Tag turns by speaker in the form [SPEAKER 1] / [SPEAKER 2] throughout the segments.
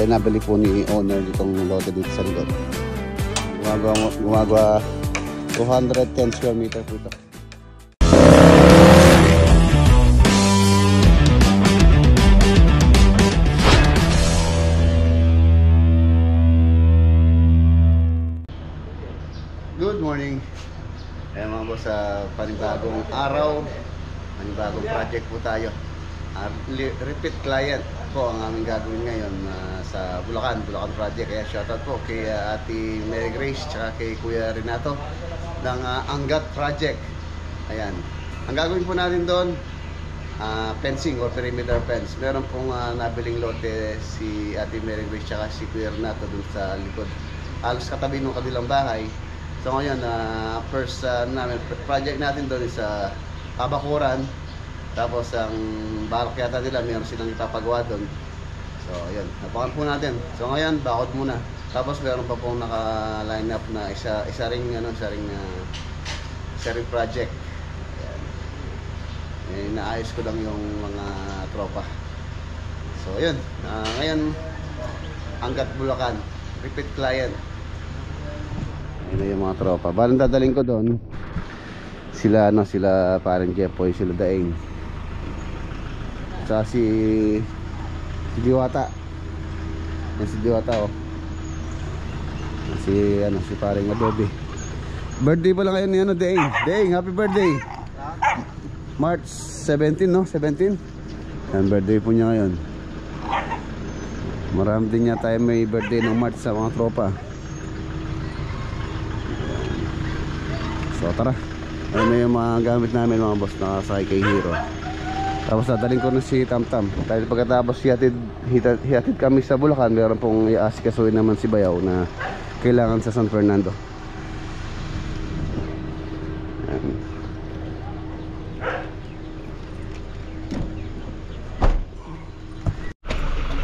[SPEAKER 1] Bale, nabili po ni owner ditong lote dito sa likod. Gumagawa 210 square meter po ito. Good morning. Ayan mga boss, sa panibagong araw, panibagong project po tayo. Repeat client po ang aming gagawin ngayon sa Bulacan project. Kaya shoutout po kay Ate Mary Grace tsaka kay Kuya Renato ng Angat project. Ayan, ang gagawin po natin doon, fencing or perimeter fence. Meron pong nabiling lote si Ate Mary Grace tsaka si Kuya Renato doon sa likod, halos katabi ng kanilang bahay. So ngayon, first project natin doon is Kabakuran. Tapos ang balak yata nila, mayroon silang ipapagawa doon. So ayun, napakan po natin. So ngayon, bakod muna. Tapos meron pa pong naka-line up na isa ring project. Ayan. Naayos ko lang yung mga tropa. So ayun, ngayon Angat Bulacan, repeat client. Ayun yung mga tropa. Balang dadaling ko doon. Sila parang Jepoy, sila Daeng. Saka si Diwata. Yan si Diwata, oh. Si parang Adobe. Birthday pala ngayon ni Daeng. Daeng, happy birthday. March 17, no? 17. Yan, birthday po niya ngayon. Marami din niya tayo may birthday ng March sa mga tropa. So tara, ano yung mga gamit namin mga boss, nakasakay kay Hero. Tapos dadaling ko na si Tamtam. Dahil pagkatapos hihatid kami sa Bulacan, meron pong i-asikasuhin naman si Bayaw na kailangan sa San Fernando.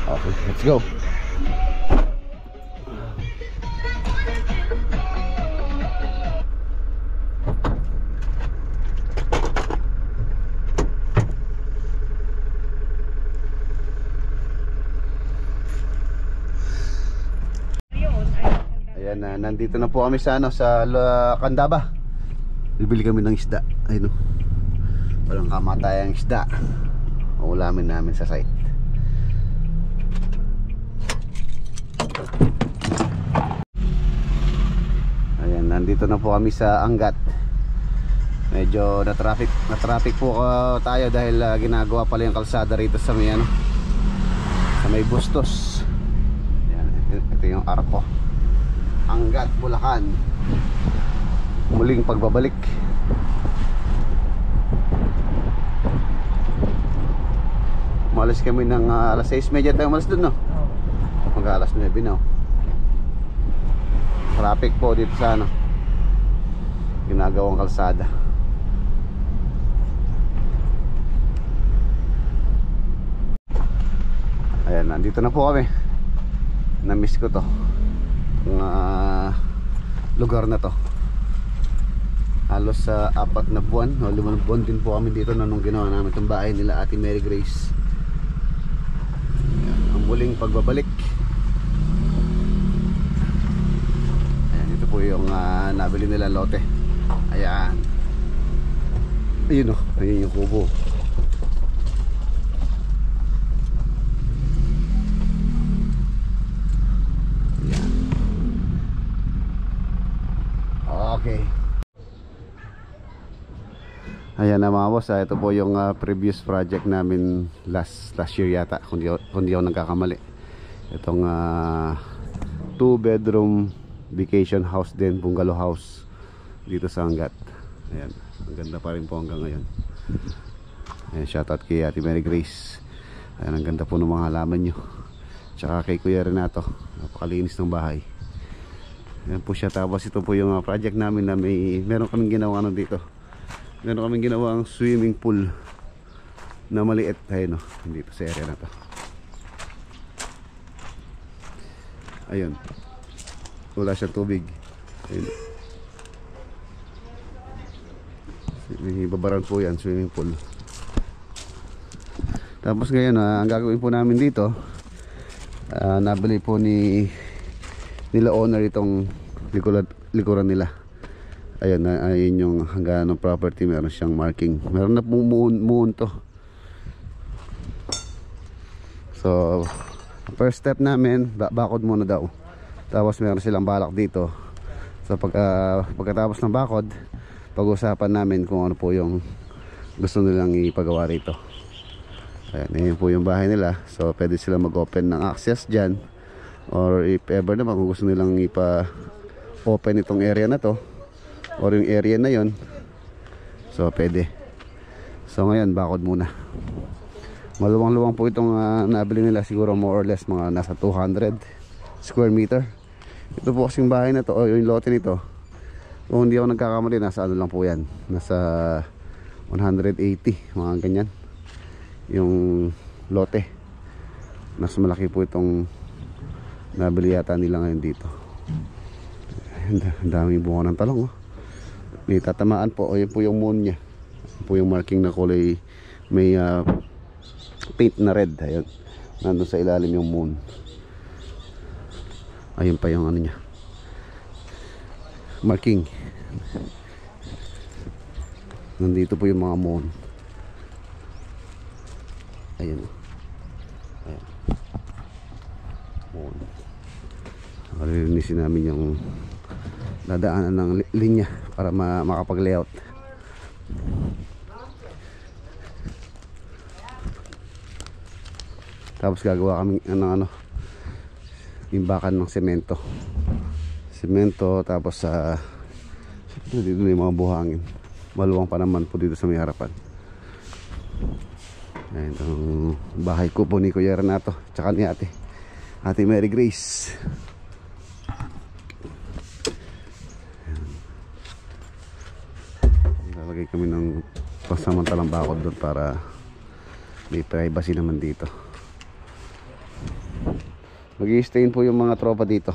[SPEAKER 1] Okay, let's go. Ayan, nandito na po kami sa Candaba. Bibili kami ng isda. Ayun, walang kamatayang isda. Ulamin namin sa site. Ayan, nandito na po kami sa Angat. Medyo na-traffic po tayo dahil ginagawa pala yung kalsada rito sa may sa may Bustos. Ayan, ito yung arko. Angat Bulacan, muling pagbabalik. Umalis kami ng alas 6:30 tayo umalis dun, no? Mag-alas 9 na. Traffic po dito sa ginagawang kalsada. Ayan, nandito na po kami. Na-miss ko to lugar na to. Halos 4 na buwan o 5 buwan din po kami dito na nung ginawa namin itong bahay nila Ate Mary Grace. Ayan, ang muling pagbabalik. Ayan, ito po yung nabili nila lote. Ayan, ayun, ayun yung kubo. Okay. Ayan na mga boss, ito po yung previous project namin last year yata, kung di ako nagkakamali. Itong 2-bedroom vacation house din, bungalow house dito sa Angat. Ayan, ang ganda pa rin po hanggang ngayon. Ayan, shoutout kay Ate Mary Grace. Ayan, ang ganda po ng mga halaman nyo. Tsaka kay Kuya Renato, napakalinis ng bahay. Ayan po siya. Tapos ito po yung project namin na meron kaming ginawa dito. Meron kaming ginawang swimming pool na maliit. Ayun, dito sa area na to. Ayun, wala siyang tubig. Ayun, babaran po yan, swimming pool. Tapos ngayon, ang gagawin po namin dito Nabili po nila owner itong likuran nila. Ayun, ayun yung hanggang ng property, meron siyang marking. Meron na pong muon to. So first step namin, bakod muna daw. Tapos meron silang balak dito. So pagkatapos ng bakod, pag-usapan namin kung ano po yung gusto nilang ipagawa rito. Ayan, yun po yung bahay nila. So pwede sila mag-open ng access dyan, or if ever naman kung gusto nilang ipa-open itong area na to, or yung area na yon, so pwede. So ngayon, bakod muna. Maluwang-luwang po itong nabili nila, siguro more or less mga nasa 200 square meter. Ito po kasing bahay na to, o yung lote nito, kung hindi ako nagkakamali, nasa ano lang po yan, nasa 180, mga ganyan yung lote. Mas malaki po itong nabili yata nila ngayon dito. Ang daming bunga ng talong, oh. May tatamaan po, o yun po yung moon niya. Yun po yung marking na kulay, may paint na red. Ayun, nandun sa ilalim yung moon. Ayun pa yung ano niya, marking. Nandito po yung mga moon. Ayun. Ayan. Moon. Alilinisin namin yung dadaanan ng linya para makapag-layout. Tapos gagawa kami ng imbakan ng semento. Tapos dito na yung mga buhangin. Maluwang pa naman po dito sa may harapan. Ayan, ang bahay ko po ni Kuya Renato, tsaka ni Ate Mary Grace. Lalagay kami ng pasamantalang bakod doon para may privacy naman dito. Mag-i-stayin po yung mga tropa dito.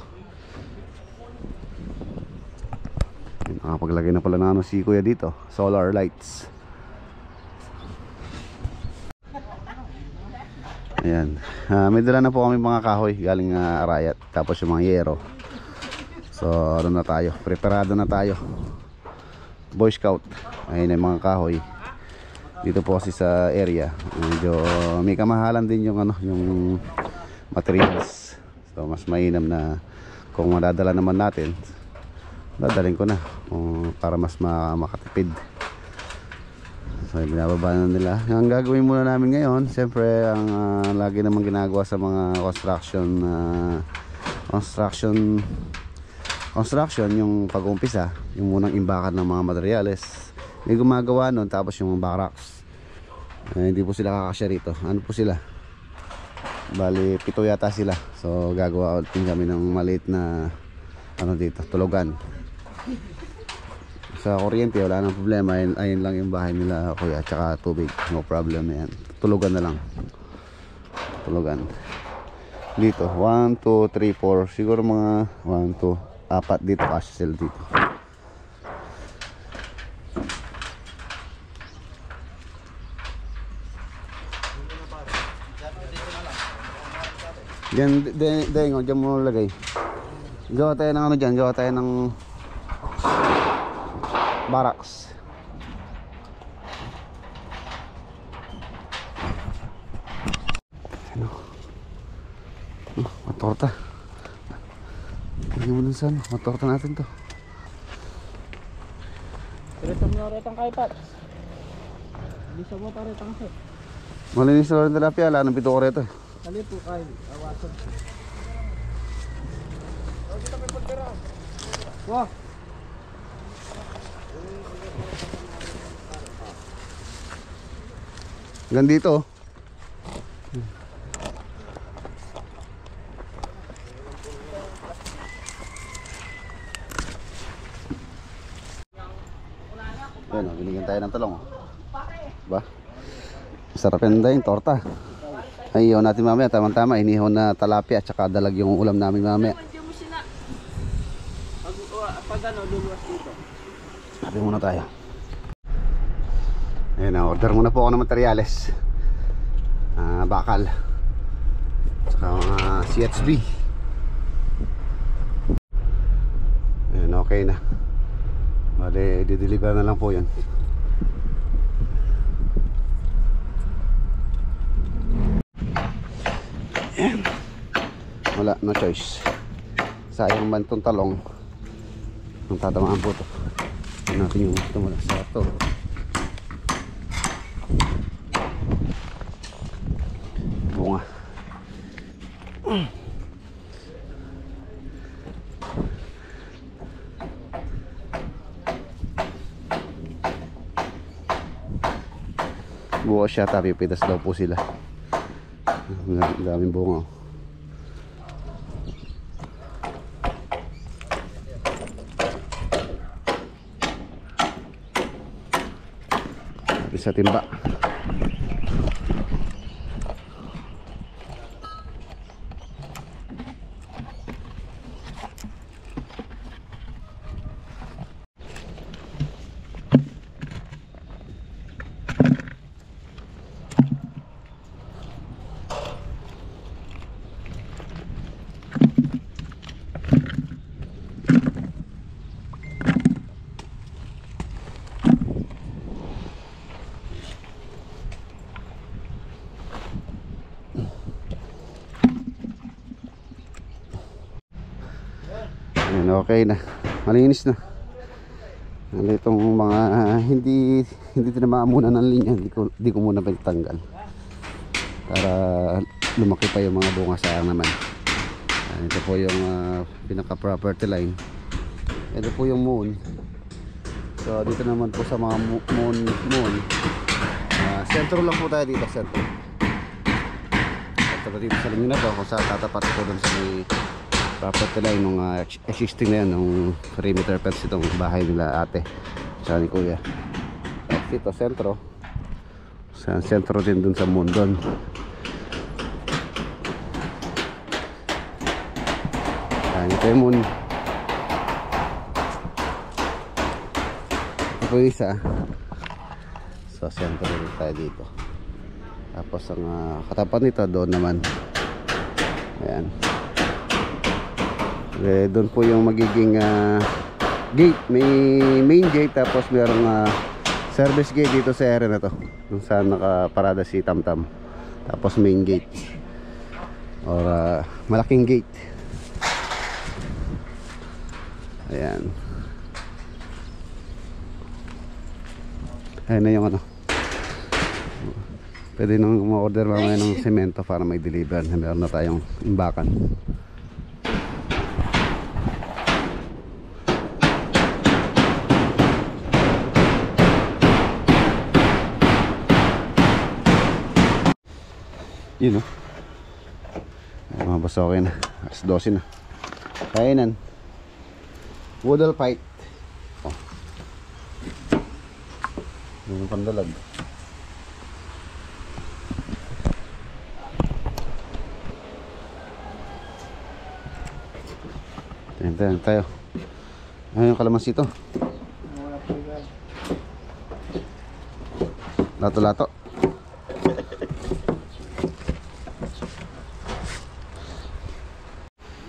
[SPEAKER 1] Nakapaglagay na pala na si Kuya dito, solar lights. Ayan, may dala na po kami mga kahoy galing Arayat, tapos yung mga yero. So ano na tayo, preparado na tayo. Boy Scout. Ayun yung mga kahoy. Dito po kasi sa area, medyo may kamahalan din yung yung materials. So mas mainam na kung madadala naman natin, dadalhin ko na para mas makatipid. So binababa na nila. Ang gagawin muna namin ngayon, siyempre ang lagi naman ginagawa sa mga construction yung pag-umpisa, yung munang imbakan ng mga materyales. May gumagawa nun, tapos yung barracks, hindi po sila kakasya rito. Ano po sila, bali 7 yata sila. So gagawa din kami ng maliit na dito, tulugan. Sa kuryente wala nang problema, ayun lang yung bahay nila Kuya, at saka tubig, no problem na yan. Tulugan na lang, tulugan dito. 1, 2, 3, 4, siguro mga 1, 2, 4 dito kasi sila dito. Diyan mo lagay. Gawa tayo ng dyan, gawa tayo ng barracks. Matorta. Tingnan mo dun saan, matorta natin to.
[SPEAKER 2] Diretso mo na retang kaipat. Bisa mo pa retang set.
[SPEAKER 1] Malinis na rin tilapia, wala nang pito ko rito.
[SPEAKER 2] Kali po kayo, awasan. Dito may pagkara. Wah.
[SPEAKER 1] Hanggang dito. Ayan, binigyan tayo ng talong. Diba? Sarap yan dahil, torta. Ay, ihaw natin mamaya, tamang-tama. Inihaw na talapia at saka dalag yung ulam namin mamaya.
[SPEAKER 2] Pag luluwas dito.
[SPEAKER 1] Sabi muna tayo. Ayan, order muna po ako ng materyales. Bakal. Saka Mga CHB. Ayan, okay na. Bale, dideliver na lang po yun. Ayan. Wala, no choice. Sayang man itong talong. Ang tatamaan po ito. Tignan natin yung tumula sa ito. Bunga. Bukas siya, pipitas daw po sila. Ang daming bunga. Sa timba. Ayan, okay na. Malinis na. Ano itong mga hindi tinamaan muna ng linya, hindi ko muna pagtanggal para lumaki pa yung mga bunga. Sayang naman. Ito po yung pinaka property line. Ito po yung moon. So dito naman po sa mga moon sentro lang po tayo dito, sentro dito sa linya na to, kung saan tatapat po dun sa may property line ng existing na yan, ng perimeter fence itong bahay nila ate sa ni kuya. At dito sentro, sa sentro din dun sa moon dun. Ayan, ito yung moon. Ito po yung isa. So sentro din tayo dito. Tapos ang katapat nito doon naman. Ayan. Doon po yung magiging gate, may main gate, tapos mayroong service gate dito sa area na to, kung saan nakaparada si Tamtam. Tapos main gate or malaking gate. Ayan. Ayan na yung ano. Pwede nang ma-order mamaya ng semento para may deliver na meron na tayong imbakan. Yun o. Mga boss, okay na. Alas 12 na. Kainan. Woodall fight. Oh. Yung pandalag. Tayo tayo. Ano yung kalamansi ito? Lato-lato.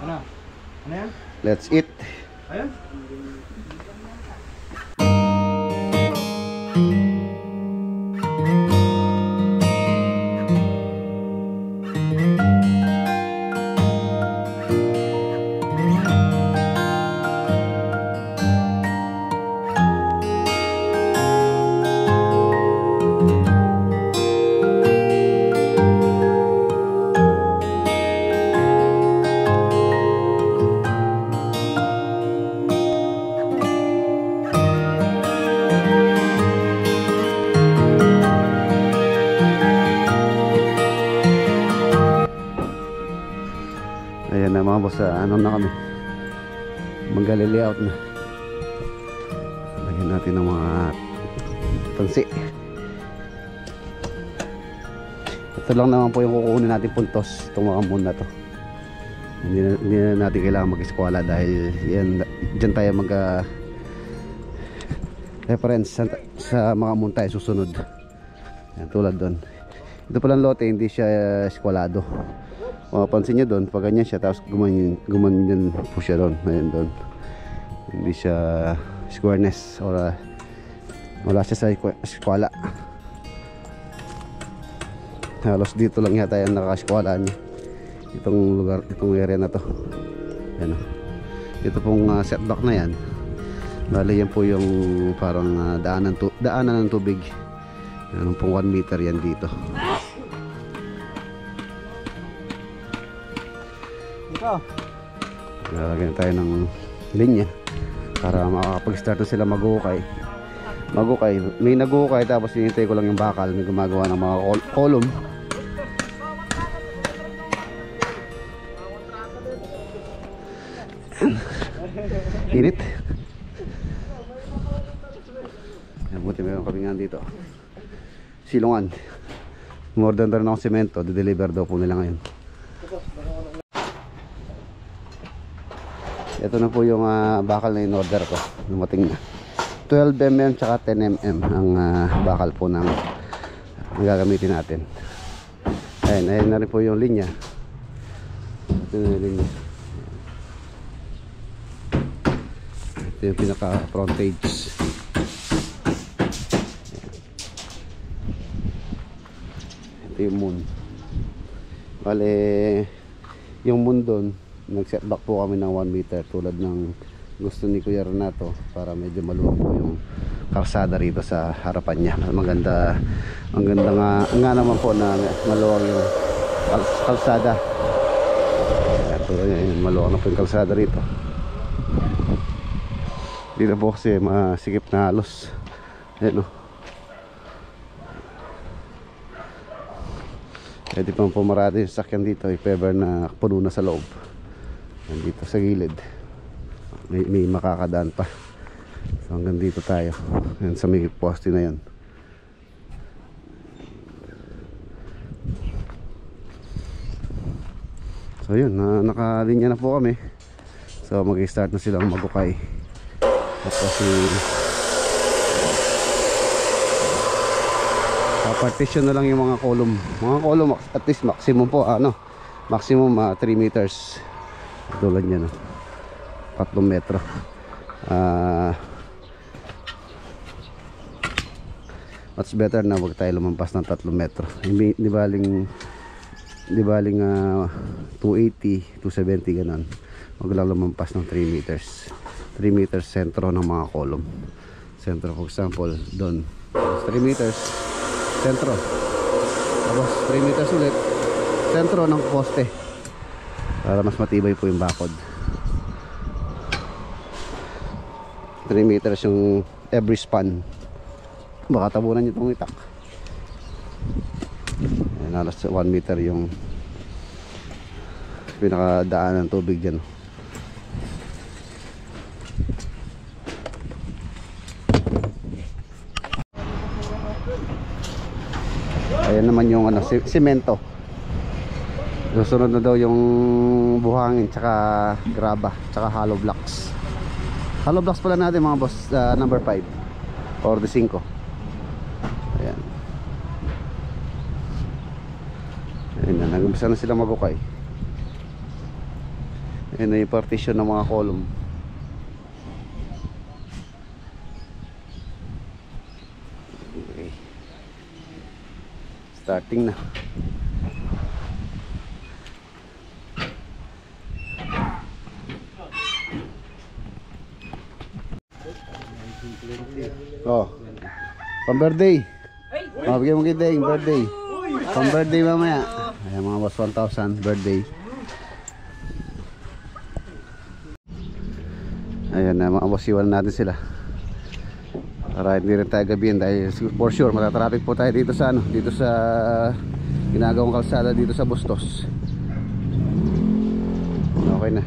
[SPEAKER 2] Ano? Ano yan?
[SPEAKER 1] Let's eat.
[SPEAKER 2] Ayun?
[SPEAKER 1] Ayan na mga boss, ano na kami, mag-layout na. Lagyan natin ng mga tansi. Ito lang naman po yung kukunin natin puntos, itong mga moon na to. Hindi na natin kailangan mag-eskwala dahil yan, dyan tayo mag reference sa mga moon tayo susunod. Yan, tulad doon. Ito palang lote, hindi siya eskwalado. mapapansin nyo doon, pag ganyan siya, tapos gumanyan po siya doon. Ayun doon. Hindi siya squareness or wala siya sa eskwala. Halos dito lang yata yung nakaskwala niya. Itong lugar, itong area na to. Ayan o. Ito pong setback na yan. Bali yan po yung parang daanan ng tubig. Ano pong 1 meter yan dito.
[SPEAKER 2] Ito.
[SPEAKER 1] Lalagyan tayo ng linya para makakapag-start na sila magukay. May nagukay tapos hinihintay ko lang yung bakal. May gumagawa ng mga column. Init. Buti meron kami nga dito silungan. Umorder na akong semento. Deliver daw po nila ngayon. Ito na po yung bakal na in-order ko. Lumating na 12mm tsaka 10mm ang bakal po ng gagamitin natin. Ayun na rin po yung linya. Ito na yung linya. Ito yung pinaka frontage. Ito yung moon. Bale yung moon doon, nag-setback po kami ng 1 meter tulad ng gusto ni Kuya Renato para medyo maluwag po yung kalsada rito sa harapan niya. Maganda nga naman po na maluwag yung kalsada. Maluwag na po yung kalsada rito. Dito po kasi masikip na halos. Ayan o. Pwede pang pumarada yung sakyan dito if ever na puno na sa loob. Dito sa gilid may makakadaan pa. So hanggang dito tayo. Yan sa may poste na yan. So yun, nakalinya na po kami. So mag-start na silang magukay. Kasi partition na lang yung mga column. Mga column at least maximum po maximum 3 meters. Tulad niya 3 metro. Much better na wag tayo lumampas ng 3 metro. Di baling 280, 270 ganun. Wag lang lumampas ng 3 meters. 3 meters sentro ng mga column. Sentro, for example, doon 3 meters sentro. Tapos 3 meters ulit sentro ng poste para mas matibay po yung bakod. 3 meters yung every span. Baka tabunan nyo itong itak. Ayan, alas 1 meter yung pinakadaan ng tubig dyan. Ayan naman yung simento. Susunod na daw yung buhangin tsaka graba tsaka hollow blocks. Hollow blocks pala natin mga boss, number 5 or the 5. Ayan. Ayan na, nag-umpisa na sila magukay. Ayan na yung partition ng mga column. Okay. Starting na. Oh. Pang birthday. Bigyan mo kita yung birthday. Pang birthday mamaya. Ayan mga boss, 1,000 birthday. Ayan na mga boss, iwan natin sila. Para hindi rin tayo gabihin dahil for sure matatraffic po tayo dito sa dito sa ginagawang kalsada dito sa Bustos. Okay na.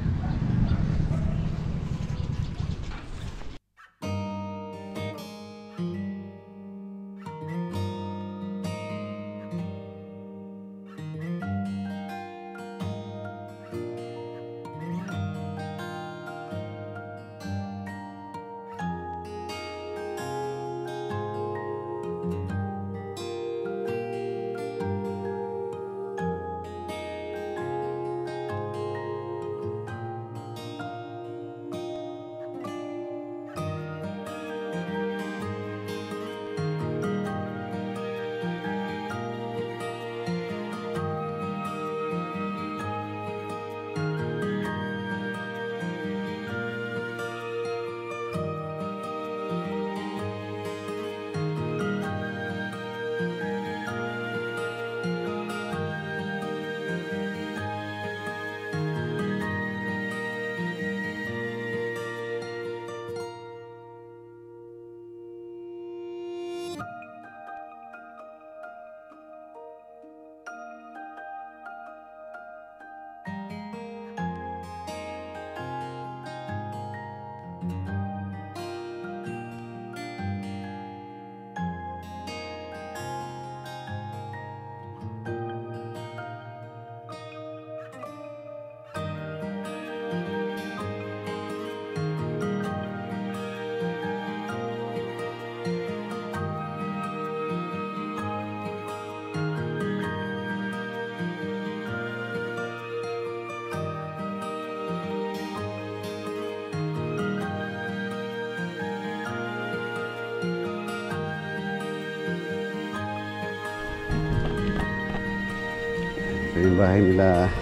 [SPEAKER 1] Ito yung bahay nila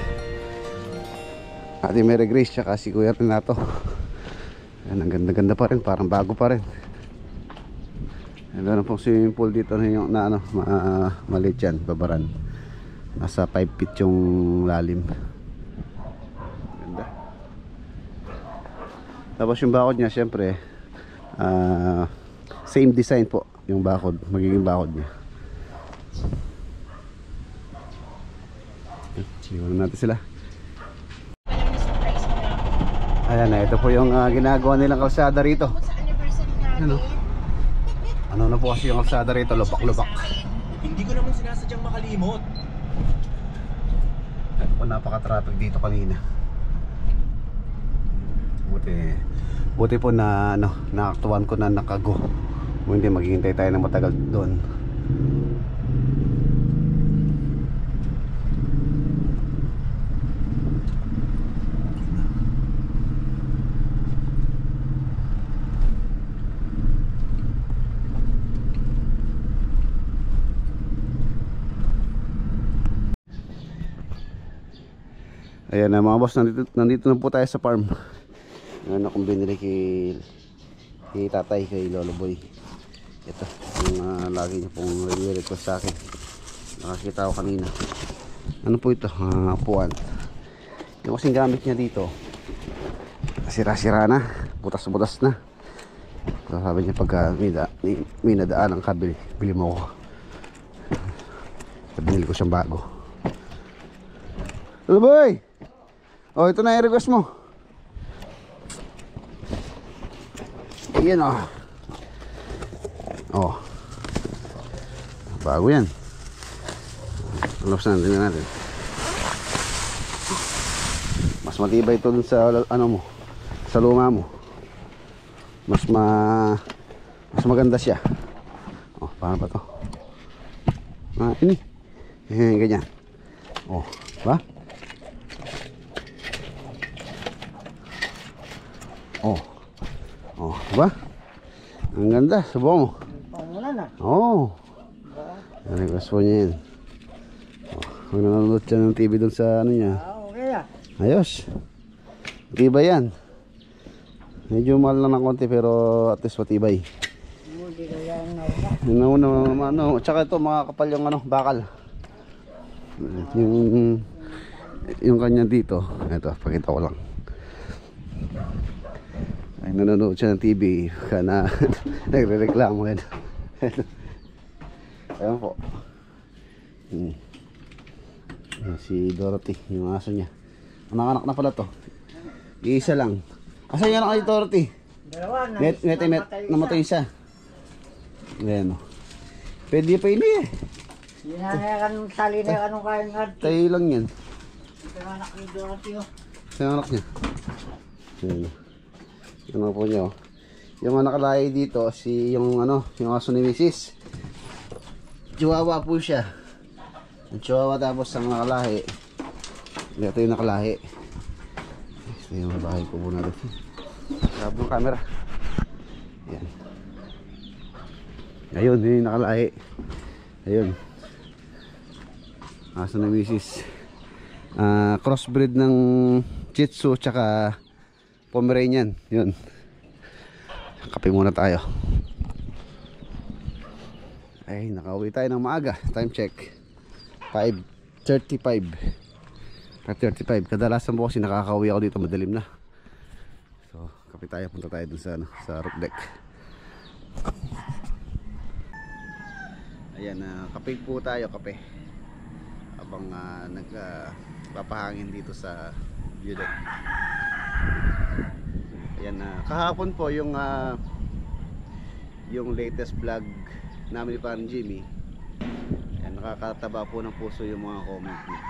[SPEAKER 1] Ate Mary Grace tsaka si Kuya Renato. Ayan, ang ganda-ganda pa rin, parang bago pa rin. Meron pong swimming pool dito na yung na ano, maliit yan, babaran. Nasa 5 feet yung lalim. Ganda. Tapos yung bakod niya, syempre, same design po yung bakod, magiging bakod niya. Simulan natin sila. Ayan na, ito po yung ginagawa nilang kalsada rito. Ano? Ano na po kasi yung kalsada rito, lupak-lupak.
[SPEAKER 3] Hindi ko naman sinasadyang makalimot.
[SPEAKER 1] Ito po, napaka-traffic dito kanina. Buti po na ano, naaktuhan ko na nakago. Kung hindi, maghihintay tayo ng matagal doon. Ayan na mga boss, nandito na po tayo sa farm. Ano akong binili kay tatay, kay Lolo Boy. Ito, yung lagi niya pong request sa akin. Nakakita ko kanina. Ano po ito? Upuan. Yung kasing gamit niya dito, sira-sira na, butas-butas na. So, sabi niya pagka may nadaan ang kabili, bili mo ko. So, binili ko siyang bago. Lolo Boy! Oh, ito na yung request mo. Ayan oh. Oh. Bago yan. Alapos na, tingnan natin. Mas matibay ito dun sa ano mo, sa luma mo. Mas maganda siya. Oh, paano ba to? Ini. Ganyan. Oh, ba? Oh. Oh, diba? Ang ganda, subukan mo.
[SPEAKER 2] Pangulan na.
[SPEAKER 1] Oh. Ang request po niya yan. Oh, kung nanonood siya ng TV doon sa ano niya.
[SPEAKER 2] Okay ah.
[SPEAKER 1] Ayos. Matibay yan. Medyo mahal lang ng konti pero at least matibay.
[SPEAKER 2] Hindi ko yan nauna.
[SPEAKER 1] Ano, tsaka ito mga kapal yung ano, bakal. Yung kanya dito. Ito, pakita ko lang. Ay, nanonood siya ng TV kana nagre-reklamo yan. Ayan po. Si Dorothy, yung aso niya. Anak-anak na pala to. Iisa lang. Asan yung anak ni Dorothy?
[SPEAKER 2] Dalawa na.
[SPEAKER 1] Namatay isa. Ayan o. Pwede pa ini eh.
[SPEAKER 2] Hindi na yan sali na anong kaya nga.
[SPEAKER 1] Tayo lang yan.
[SPEAKER 2] Ito yung anak ni Dorothy oh.
[SPEAKER 1] Sa anak niya. Ayan. Ano po niyo? Yung nakalahi dito si yung ano, yung aso ni Mrs. Chihuahua po siya. Yung Chihuahua tapos ang nakalahi. Ito yung nakalahi. Ito yung bahay ko muna dito. Grab ng camera. Yan. Ayun, yun yung nakalahi. Ayun. Aso ni Mrs. Crossbreed ng Shih Tzu tsaka Pomeranian, yun. Kape muna tayo. Ay, nakauwi tayo ng maaga. Time check 5:35. 5:35. Kadalasan po kasi nakakauwi ako dito, madilim na. So, kape tayo, punta tayo dun sa, ano, sa roof deck. Ayan, kape po tayo, kape. Habang nagpapahangin dito sa view deck. Ayan, kahapon po yung latest vlog namin ni Parang Jimmy. Ayan, nakakataba po ng puso yung mga comment niya.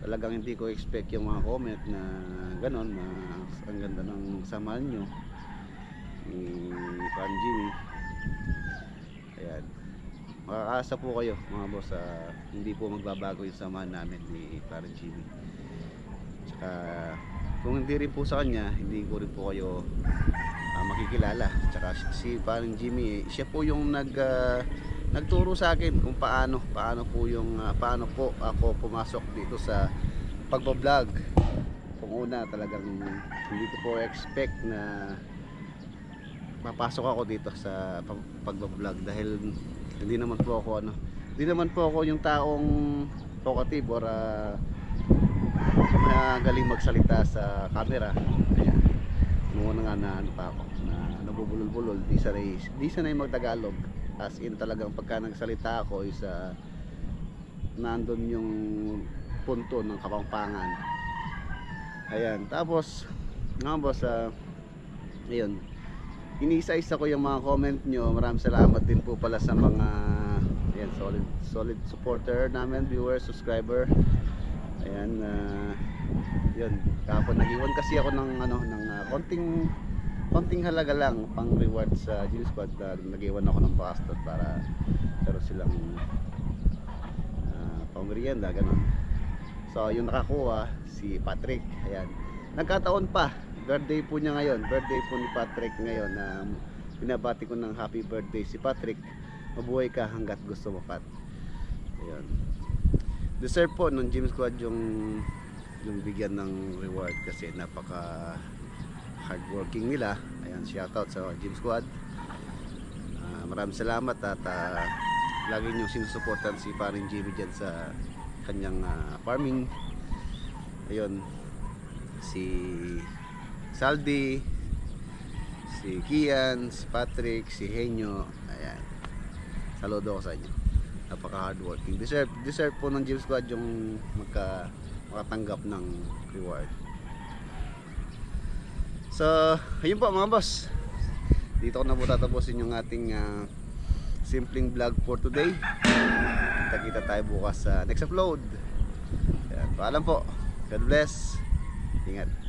[SPEAKER 1] Talagang hindi ko expect yung mga comment na ganon, na ang ganda ng samahan nyo ni Parang Jimmy. Ayan, makakaasa po kayo mga boss, hindi po magbabago yung samahan namin ni Parang Jimmy. Tsaka kung hindi rin po sa kanya, hindi ko rin po kayo makikilala. Tsaka si Parang Jimmy, siya po yung nagturo sa akin kung paano po yung paano po ako pumasok dito sa pagbablog. Kung una talagang hindi ko po expect na mapasok ako dito sa pagbablog dahil hindi naman po ako yung taong talkative or magaling magsalita sa camera. Ayan. Noon nga na ano pa ako na nabubulol-bulol, di sanay mag-Tagalog. As in talagang pagka nagsalita ako is nandun yung punto ng Kapampangan. Ayan, tapos nga boss, ayun, iniisa-isa ko yung mga comment nyo. Maraming salamat din po pala sa mga ayan, solid supporter namin, viewers, subscriber. Ayan, yun, kapag nag-iwan kasi ako ng konting halaga lang pang reward sa Gym Squad. Nag-iwan ako ng basket para pero silang pang merienda, ganun. So yung nakakuha si Patrick. Ayan, nagkataon pa, birthday po niya ngayon, birthday po ni Patrick ngayon, na binabati ko ng happy birthday si Patrick. Mabuhay ka hanggat gusto mo, Pat. Ayun, deserve po ng Gym Squad yung bigyan ng reward kasi napaka hardworking nila. Ayan, shoutout sa Gym Squad. Maraming salamat at lagi nyo sinusuportan si paring Jimmy dyan sa kanyang farming. Ayun, si Saldi, si Kian, si Patrick, si Henyo. Ayan, saludo ako sa inyo. Napaka hardworking. Deserve po ng Gym Squad yung makatanggap ng reward. So ayun po mga boss, dito ko na po tatapusin yung ating simpleng vlog for today. Kita tayo bukas sa next upload. Ayan, paalam po. God bless. Ingat.